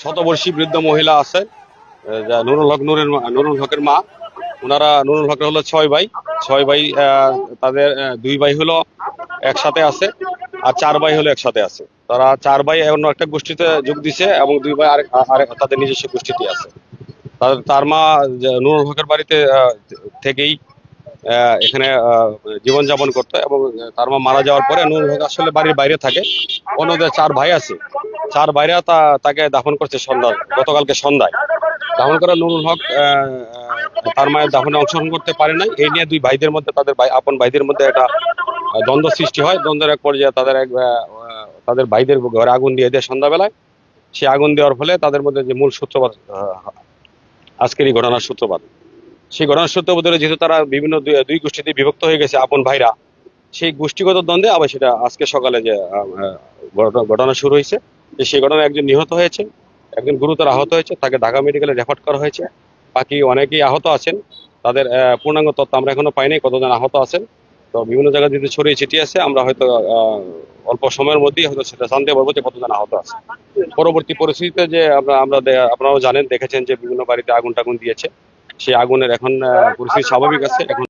শতবর্ষী বৃদ্ধ মহিলা আছে, যা নুরুল হকের মা। ওনারা নুরুল হকের হলো 6 ভাই। 6 ভাই, তাদের 2 ভাই হলো একসাথে আছে, আর 4 ভাই হলো একসাথে আছে। তারা 4 ভাই অন্য একটা গোষ্ঠীতে যোগ দিছে এবং 2 ভাই আরেক তাদের নিজস্ব গোষ্ঠীতে আছে। তার মা নুরুল হকের বাড়িতে থেকেই এখানে জীবনযাপন করতো, এবং তার মা মারা যাওয়ার পরে নুরুল হক আসলে বাড়ির বাইরে থাকে। অন্যদের 4 ভাই আছে, 4 ভাইরা তাকে দাফন করছে গতকালকে সন্ধ্যায়। দাফন করে নুরুল হক তার মায়ের দাফনে অংশগ্রহণ করতে পারে নাই। এই নিয়ে 2 ভাইদের মধ্যে, তাদের আপন ভাইদের মধ্যে একটা দ্বন্দ্ব সৃষ্টি হয়। দ্বন্দ্বের এক পর্যায়ে তাদের ভাইদের ঘরে আগুন দিয়ে দেয় সন্ধ্যাবেলায়। সে আগুন দেওয়ার ফলে তাদের মধ্যে যে মূল সূত্রপাত, আজকের এই ঘটনার সূত্রপাত, সেই ঘটনার সূত্রপাত ধরে যেহেতু তারা বিভিন্ন দুই গোষ্ঠীতে বিভক্ত হয়ে গেছে আপন ভাইরা, সেই গোষ্ঠীগত দ্বন্দ্বে আবার সেটা আজকে সকালে যে ঘটনা শুরু হয়েছে, যে সেই ঘটনায় একজন নিহত হয়েছে, একজন গুরুতর আহত হয়েছে, তাকে ঢাকা মেডিকেলে রেফার করা হয়েছে। বাকি অনেকেই আহত আছেন, তাদের পূর্ণাঙ্গ তথ্য আমরা এখনো পাই নাই কতজন আহত আছেন। তো বিভিন্ন জায়গায় যদি ছড়িয়ে ছিটিয়ে আছে, আমরা হয়তো অল্প সময়ের মধ্যেই হয়তো সেটা জানতে পারবো যে কতজন আহত আছে। পরবর্তী পরিস্থিতিতে যে আপনারাও জানেন, দেখেছেন যে বিভিন্ন বাড়িতে আগুন টাগুন দিয়েছে। সেই আগুনের এখন পরিস্থিতি স্বাভাবিক আছে এখন।